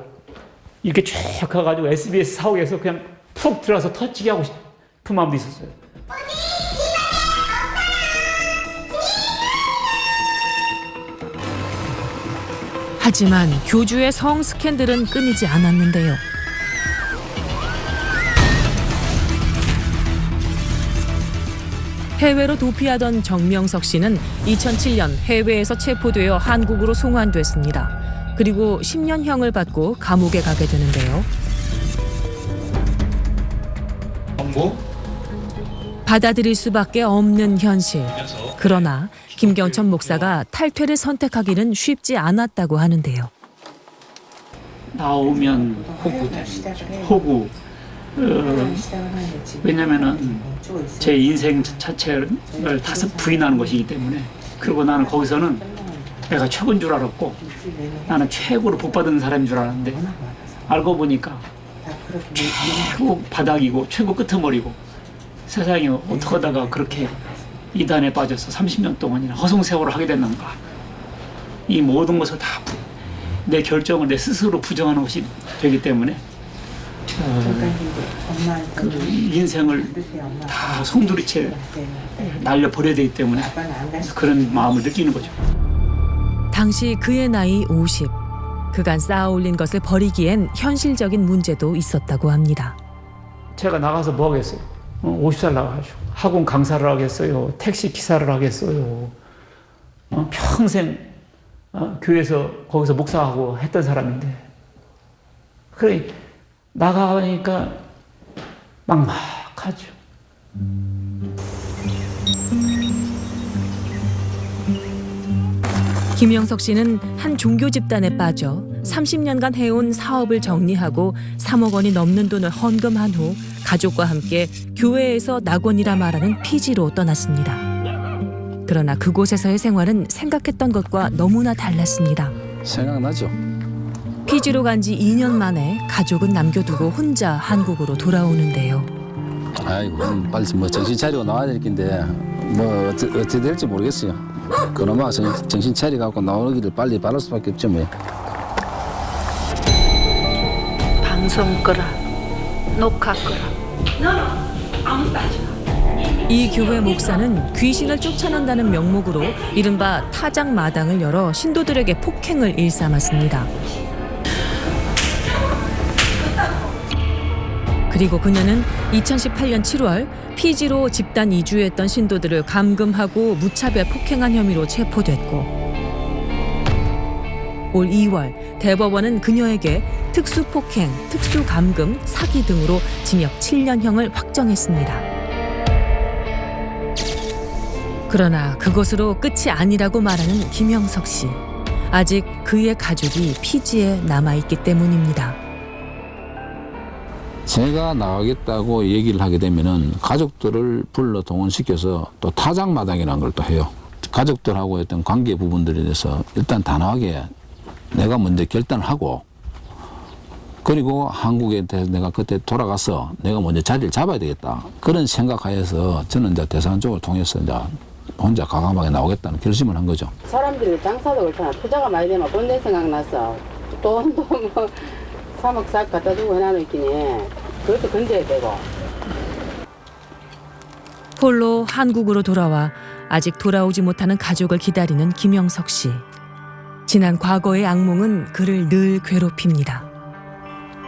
이렇게 쭉 가가지고 SBS 사옥에서 그냥 푹 들어가서 터지게 하고 싶은 마음도 있었어요. 하지만 교주의 성 스캔들은 끊이지 않았는데요. 해외로 도피하던 정명석 씨는 2007년 해외에서 체포되어 한국으로 송환됐습니다. 그리고 10년형을 받고 감옥에 가게 되는데요. 받아들일 수밖에 없는 현실. 그러나 김경천 목사가 탈퇴를 선택하기는 쉽지 않았다고 하는데요. 나오면 호구. 왜냐면은 제 인생 자체를 다섯 부인하는 것이기 때문에. 그리고 나는 거기서는 내가 최고인 줄 알았고, 나는 최고로 복받은 사람인 줄 알았는데 알고 보니까 최고 바닥이고 최고 끄트머리고, 세상에 어떻게 하다가 그렇게 이단에 빠져서 30년 동안이나 허송세월을 하게 됐는가. 이 모든 것을 다 내 결정을 내 스스로 부정하는 것이 되기 때문에 그 인생을 다 송두리째 날려버려야 되기 때문에 그런 마음을 느끼는 거죠. 당시 그의 나이 50. 그간 쌓아올린 것을 버리기엔 현실적인 문제도 있었다고 합니다. 제가 나가서 뭐 하겠어요? 50살 나가가지고 학원 강사를 하겠어요? 택시 기사를 하겠어요? 평생 교회에서 거기서 목사하고 했던 사람인데 그래 나가니까 막막하죠. 김영석 씨는 한 종교 집단에 빠져 30년간 해온 사업을 정리하고 3억 원이 넘는 돈을 헌금한 후 가족과 함께 교회에서 낙원이라 말하는 피지로 떠났습니다. 그러나 그곳에서의 생활은 생각했던 것과 너무나 달랐습니다. 생각나죠. 피지로 간 지 2년 만에 가족은 남겨두고 혼자 한국으로 돌아오는데요. 아이고 빨리 뭐 정신 차리고 나와야 될 텐데 뭐 어떻게 될지 모르겠어요. 그나마 정신 차리갖고 나오기를 빨리 바랄 수밖에 없죠 뭐. 방송 끄라, 녹화 끄라. 너는 아무것도 하지 마. 이 교회 목사는 귀신을 쫓아낸다는 명목으로 이른바 타작 마당을 열어 신도들에게 폭행을 일삼았습니다. 그리고 그녀는 2018년 7월 피지로 집단 이주했던 신도들을 감금하고 무차별 폭행한 혐의로 체포됐고 올 2월 대법원은 그녀에게 특수폭행, 특수감금, 사기 등으로 징역 7년형을 확정했습니다. 그러나 그것으로 끝이 아니라고 말하는 김영석 씨. 아직 그의 가족이 피지에 남아있기 때문입니다. 제가 나가겠다고 얘기를 하게 되면은 가족들을 불러 동원시켜서 또 타작마당이라는 걸 또 해요. 가족들하고 했던 관계 부분들에 대해서 일단 단호하게 내가 먼저 결단을 하고 그리고 한국에 대해서 내가 그때 돌아가서 내가 먼저 자리를 잡아야 되겠다. 그런 생각하에서 저는 이제 대사관 쪽을 통해서 이제 혼자 과감하게 나오겠다는 결심을 한 거죠. 사람들이 장사도 그렇잖아. 투자가 많이 되면 돈 낼 생각 났어. 돈도 뭐 3억 4억 갖다 주고 해놔놓 있긴 해. 그것도 건져야 되고. 홀로 한국으로 돌아와 아직 돌아오지 못하는 가족을 기다리는 김영석 씨. 지난 과거의 악몽은 그를 늘 괴롭힙니다.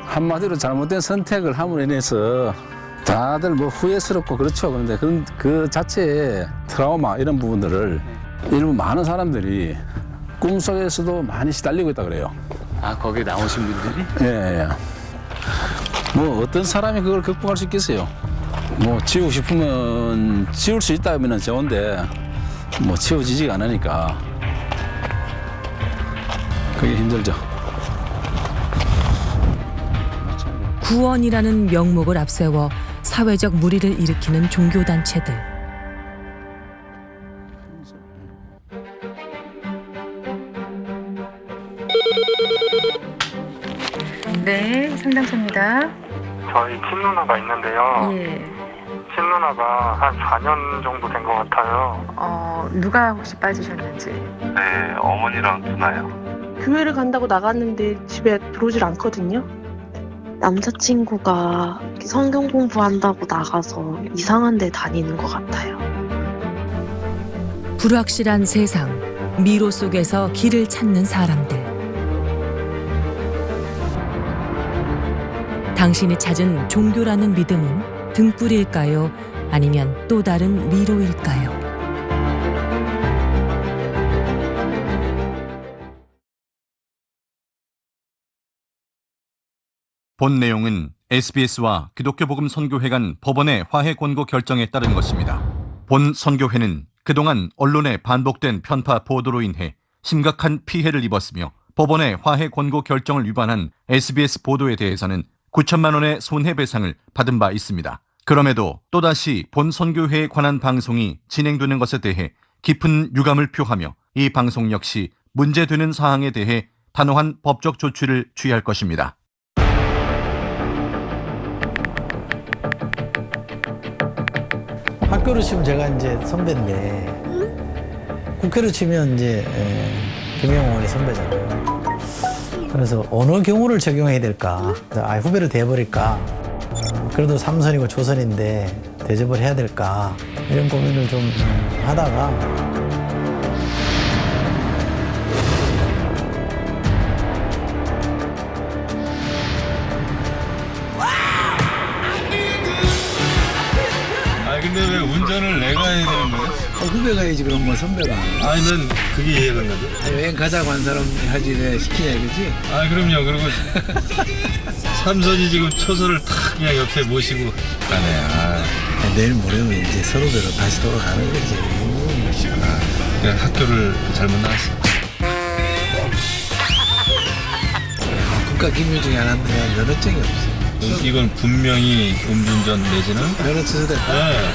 한마디로 잘못된 선택을 함으로 인해서 다들 뭐 후회스럽고 그렇죠. 그런데 그 자체의 트라우마 이런 부분들을 일부 많은 사람들이 꿈속에서도 많이 시달리고 있다 그래요. 아 거기 나오신 분들이? 예. 뭐 어떤 사람이 그걸 극복할 수 있겠어요. 뭐 지우고 싶으면 지울 수 있다면 좋은데 뭐 지워지지가 않으니까 그게 힘들죠. 구원이라는 명목을 앞세워 사회적 물의를 일으키는 종교단체들. 네, 상담소입니다. 저희 친누나가 있는데요. 예. 친누나가 한 4년 정도 된 것 같아요. 누가 혹시 빠지셨는지? 네, 어머니랑 누나요. 교회를 간다고 나갔는데 집에 들어오질 않거든요. 남자친구가 성경 공부한다고 나가서 이상한 데 다니는 것 같아요. 불확실한 세상, 미로 속에서 길을 찾는 사람들. 당신이 찾은 종교라는 믿음은 등불일까요? 아니면 또 다른 미로일까요? 본 내용은 SBS와 기독교 복음 선교회 간 법원의 화해 권고 결정에 따른 것입니다. 본 선교회는 그동안 언론의 반복된 편파 보도로 인해 심각한 피해를 입었으며 법원의 화해 권고 결정을 위반한 SBS 보도에 대해서는 9천만 원의 손해배상을 받은 바 있습니다. 그럼에도 또다시 본 선교회에 관한 방송이 진행되는 것에 대해 깊은 유감을 표하며 이 방송 역시 문제되는 사항에 대해 단호한 법적 조치를 취할 것입니다. 학교로 치면 제가 이제 선배인데 국회로 치면 이제 김영호 의원이 선배잖아요. 그래서 어느 경우를 적용해야 될까? 후배로 대버릴까? 그래도 삼선이고 조선인데 대접을 해야 될까? 이런 고민을 좀 하다가 근데 왜 운전을 내가 해야 되는 거야? 후배가 해야지 그런 거 선배가. 아니 난 그게 이해가 안 가죠. 여행 가자고 한 사람 하지 왜 시키냐 이거지? 아 그럼요. 그리고 삼선이 지금 초선을 탁 그냥 옆에 모시고 가네. 내일 모레면 이제 서로대로 다시 돌아가는 거지. 그냥 학교를 잘못 나왔어. 국가 기밀 중에 하나인데 면허증이 없어. 이건 분명히 음주운전 내지는 면허 취소됐다. 네.